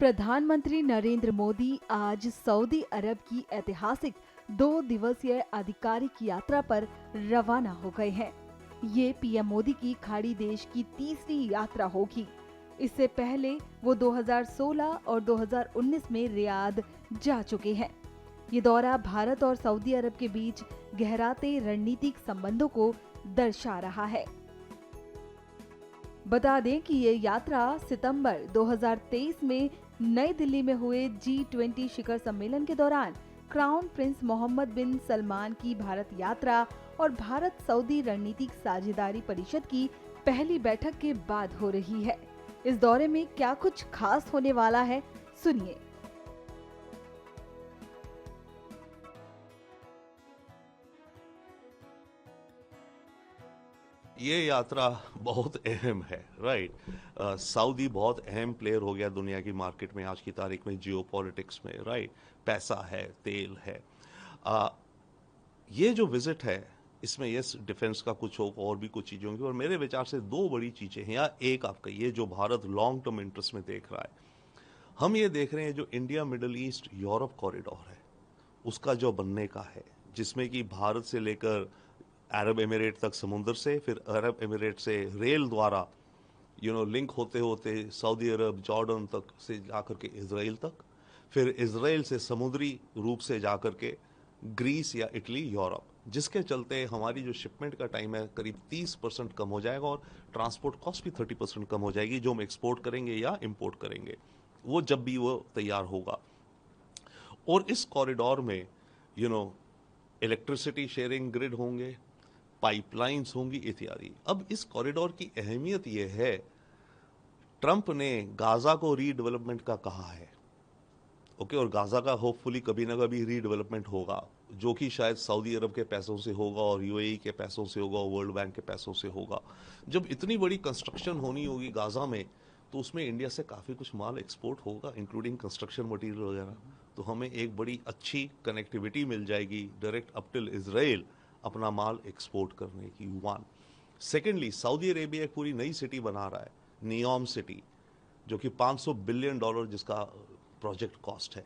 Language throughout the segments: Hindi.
प्रधानमंत्री नरेंद्र मोदी आज सऊदी अरब की ऐतिहासिक 2 दिवसीय आधिकारिक यात्रा पर रवाना हो गए हैं। ये पीएम मोदी की खाड़ी देश की तीसरी यात्रा होगी। इससे पहले वो 2016 और 2019 में रियाद जा चुके हैं। ये दौरा भारत और सऊदी अरब के बीच गहराते रणनीतिक संबंधों को दर्शा रहा है। बता दें कि ये यात्रा सितंबर 2023 में नई दिल्ली में हुए G20 शिखर सम्मेलन के दौरान क्राउन प्रिंस मोहम्मद बिन सलमान की भारत यात्रा और भारत सऊदी रणनीतिक साझेदारी परिषद की पहली बैठक के बाद हो रही है। इस दौरे में क्या कुछ खास होने वाला है, सुनिए। ये यात्रा बहुत अहम है, राइट। सऊदी बहुत अहम प्लेयर हो गया दुनिया की मार्केट में आज की तारीख में, जियोपॉलिटिक्स में, राइट। पैसा है, तेल है। ये जो विजिट है इसमें यस डिफेंस का कुछ होगा और भी कुछ चीज़ें होंगी, और मेरे विचार से 2 बड़ी चीज़ें हैं, या एक आप कहिए जो भारत लॉन्ग टर्म इंटरेस्ट में देख रहा है। हम ये देख रहे हैं जो India middle east Europe corridor है उसका जो बनने का है, जिसमें कि भारत से लेकर अरब एमिरेट तक समुद्र से, फिर अरब एमिरेट से रेल द्वारा लिंक होते होते सऊदी अरब जॉर्डन तक से जाकर के इजराइल तक, फिर इजराइल से समुद्री रूप से जाकर के ग्रीस या इटली यूरोप, जिसके चलते हमारी जो शिपमेंट का टाइम है करीब 30% कम हो जाएगा और ट्रांसपोर्ट कॉस्ट भी 30% कम हो जाएगी, जो हम एक्सपोर्ट करेंगे या इंपोर्ट करेंगे वो जब भी वो तैयार होगा। और इस कॉरिडोर में इलेक्ट्रिसिटी शेयरिंग ग्रिड होंगे, पाइपलाइंस होंगी इत्यादि। अब इस कॉरिडोर की अहमियत यह है, ट्रंप ने गाजा को रीडेवलपमेंट का कहा है, ओके, और गाजा का होपफुली कभी ना कभी रीडेवलपमेंट होगा, जो कि शायद सऊदी अरब के पैसों से होगा और यूएई के पैसों से होगा, वर्ल्ड बैंक के पैसों से होगा। जब इतनी बड़ी कंस्ट्रक्शन होनी होगी गाजा में, तो उसमें इंडिया से काफ़ी कुछ माल एक्सपोर्ट होगा, इंक्लूडिंग कंस्ट्रक्शन मटीरियल वगैरह। तो हमें एक बड़ी अच्छी कनेक्टिविटी मिल जाएगी डायरेक्ट अप टिल इजराइल अपना माल एक्सपोर्ट करने की। 1 सेकेंडली, सऊदी अरेबिया एक पूरी नई सिटी बना रहा है, नियोम सिटी, जो कि $500 बिलियन जिसका प्रोजेक्ट कॉस्ट है,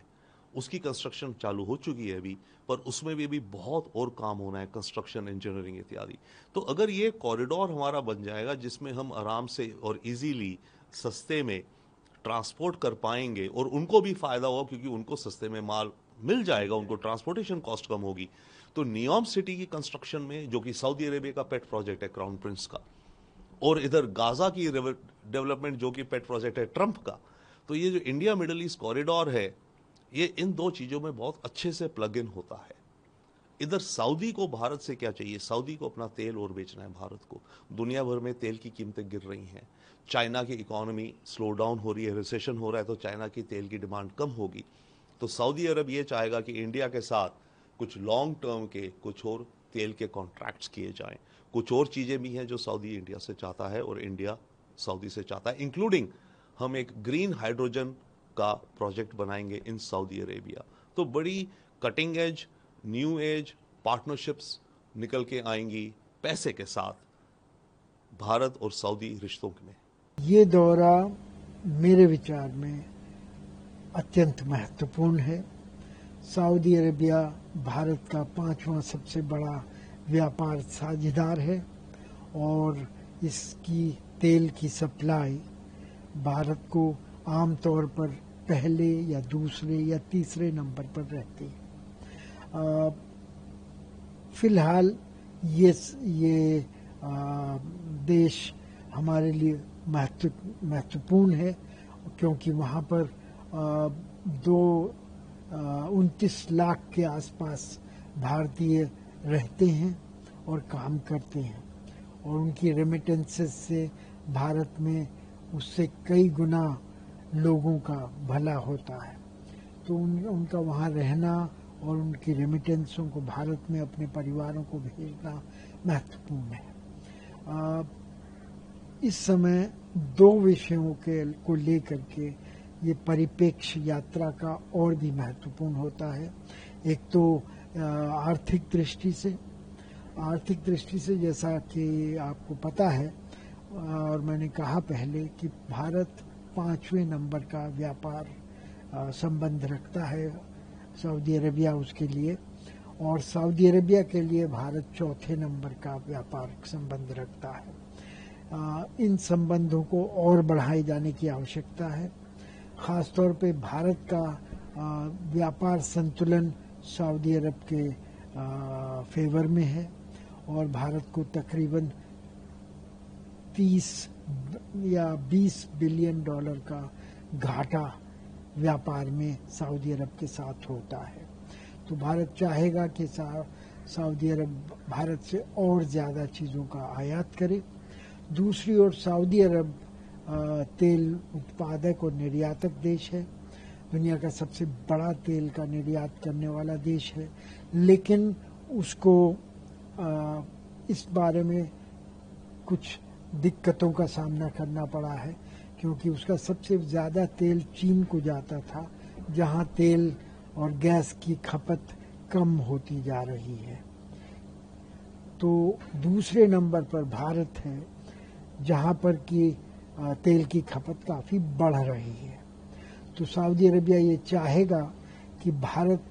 उसकी कंस्ट्रक्शन चालू हो चुकी है अभी, पर उसमें भी बहुत और काम होना है, कंस्ट्रक्शन, इंजीनियरिंग इत्यादि। तो अगर ये कॉरिडोर हमारा बन जाएगा जिसमें हम आराम से और इजीली सस्ते में ट्रांसपोर्ट कर पाएंगे और उनको भी फायदा होगा क्योंकि उनको सस्ते में माल मिल जाएगा, उनको ट्रांसपोर्टेशन कॉस्ट कम होगी। तो नियोम सिटी की कंस्ट्रक्शन में, जो कि सऊदी अरेबिया का पेट प्रोजेक्ट है क्राउन प्रिंस का, और इधर गाजा की डेवलपमेंट जो कि पेट प्रोजेक्ट है ट्रंप का, तो ये जो इंडिया मिडल ईस्ट कॉरिडोर है ये इन 2 चीज़ों में बहुत अच्छे से प्लग इन होता है। इधर सऊदी को भारत से क्या चाहिए? सऊदी को अपना तेल और बेचना है भारत को। दुनिया भर में तेल की कीमतें गिर रही हैं, चाइना की इकोनॉमी स्लो डाउन हो रही है, रिसेशन हो रहा है, तो चाइना की तेल की डिमांड कम होगी। तो सऊदी अरब ये चाहेगा कि इंडिया के साथ कुछ लॉन्ग टर्म के कुछ और तेल के कॉन्ट्रैक्ट्स किए जाएं। कुछ और चीज़ें भी हैं जो सऊदी इंडिया से चाहता है और इंडिया सऊदी से चाहता है, इंक्लूडिंग हम एक ग्रीन हाइड्रोजन का प्रोजेक्ट बनाएंगे इन सऊदी अरेबिया। तो बड़ी cutting edge, new age partnerships निकल के आएंगी पैसे के साथ भारत और सऊदी रिश्तों में। ये दौरा मेरे विचार में अत्यंत महत्वपूर्ण है। सऊदी अरेबिया भारत का 5वां सबसे बड़ा व्यापार साझेदार है और इसकी तेल की सप्लाई भारत को आमतौर पर पहले या दूसरे या तीसरे नंबर पर रहती है। फिलहाल ये देश हमारे लिए महत्वपूर्ण है क्योंकि वहाँ पर 29 लाख के आसपास भारतीय रहते हैं और काम करते हैं, और उनकी रेमिटेंसेस से भारत में उससे कई गुना लोगों का भला होता है। तो उनका वहाँ रहना और उनकी रेमिटेंसों को भारत में अपने परिवारों को भेजना महत्वपूर्ण है। इस समय 2 विषयों को लेकर के ये परिप्रेक्ष्य यात्रा का और भी महत्वपूर्ण होता है। एक तो आर्थिक दृष्टि से जैसा कि आपको पता है और मैंने कहा पहले कि भारत 5वें नंबर का व्यापार संबंध रखता है सऊदी अरेबिया उसके लिए, और सऊदी अरेबिया के लिए भारत चौथे नंबर का व्यापारिक संबंध रखता है। इन संबंधों को और बढ़ाए जाने की आवश्यकता है। खासतौर पे भारत का व्यापार संतुलन सऊदी अरब के फेवर में है और भारत को तकरीबन 30 या 20 बिलियन डॉलर का घाटा व्यापार में सऊदी अरब के साथ होता है। तो भारत चाहेगा कि सऊदी अरब भारत से और ज़्यादा चीज़ों का आयात करे। दूसरी ओर सऊदी अरब तेल उत्पादक और निर्यातक देश है, दुनिया का सबसे बड़ा तेल का निर्यात करने वाला देश है, लेकिन उसको इस बारे में कुछ दिक्कतों का सामना करना पड़ा है, क्योंकि उसका सबसे ज़्यादा तेल चीन को जाता था, जहां तेल और गैस की खपत कम होती जा रही है। तो दूसरे नंबर पर भारत है, जहां पर कि तेल की खपत काफ़ी बढ़ रही है। तो सऊदी अरेबिया ये चाहेगा कि भारत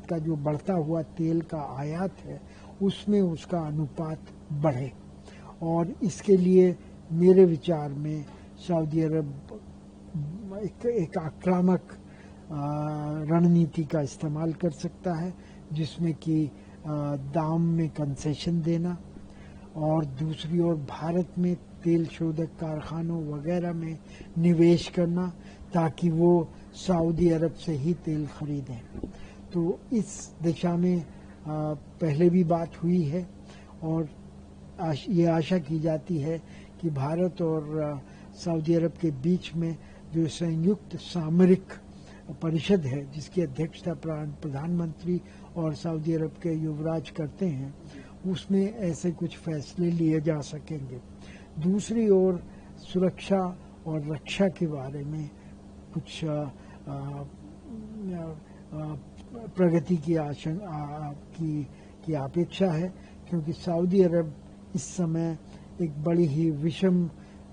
का जो बढ़ता हुआ तेल का आयात है उसमें उसका अनुपात बढ़े, और इसके लिए मेरे विचार में सऊदी अरब एक आक्रामक रणनीति का इस्तेमाल कर सकता है, जिसमें कि दाम में कंसेशन देना और दूसरी ओर भारत में तेल शोधक कारखानों वगैरह में निवेश करना, ताकि वो सऊदी अरब से ही तेल खरीदें। तो इस दिशा में पहले भी बात हुई है और ये आशा की जाती है कि भारत और सऊदी अरब के बीच में जो संयुक्त सामरिक परिषद है, जिसकी अध्यक्षता प्रधानमंत्री और सऊदी अरब के युवराज करते हैं, उसमें ऐसे कुछ फैसले लिए जा सकेंगे। दूसरी ओर सुरक्षा और रक्षा के बारे में कुछ प्रगति की अपेक्षा है, क्योंकि सऊदी अरब इस समय एक बड़ी ही विषम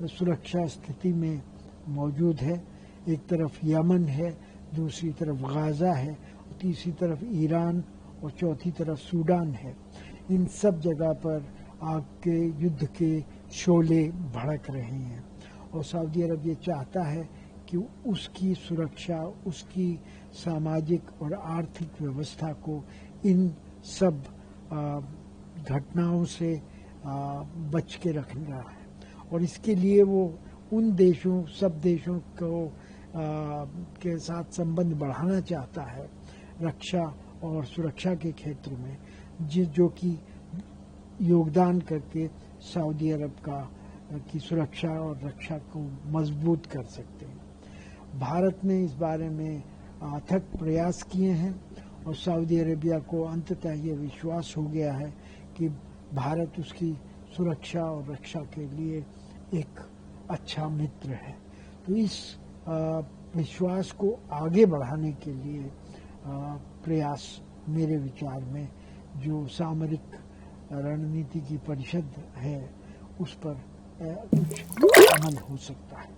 सुरक्षा स्थिति में मौजूद है। एक तरफ यमन है, दूसरी तरफ गाजा है, तीसरी तरफ ईरान और चौथी तरफ सूडान है। इन सब जगह पर आग के युद्ध के शोले भड़क रहे हैं और सऊदी अरब ये चाहता है कि उसकी सुरक्षा, उसकी सामाजिक और आर्थिक व्यवस्था को इन सब घटनाओं से बच के रखना है, और इसके लिए वो उन सब देशों को के साथ संबंध बढ़ाना चाहता है रक्षा और सुरक्षा के क्षेत्र में, जो कि योगदान करके सऊदी अरब की सुरक्षा और रक्षा को मजबूत कर सकते हैं। भारत ने इस बारे में अथक प्रयास किए हैं और सऊदी अरेबिया को अंततः ये विश्वास हो गया है कि भारत उसकी सुरक्षा और रक्षा के लिए एक अच्छा मित्र है। तो इस विश्वास को आगे बढ़ाने के लिए प्रयास मेरे विचार में जो सामरिक रणनीति की परिषद है उस पर कुछ अमल हो सकता है।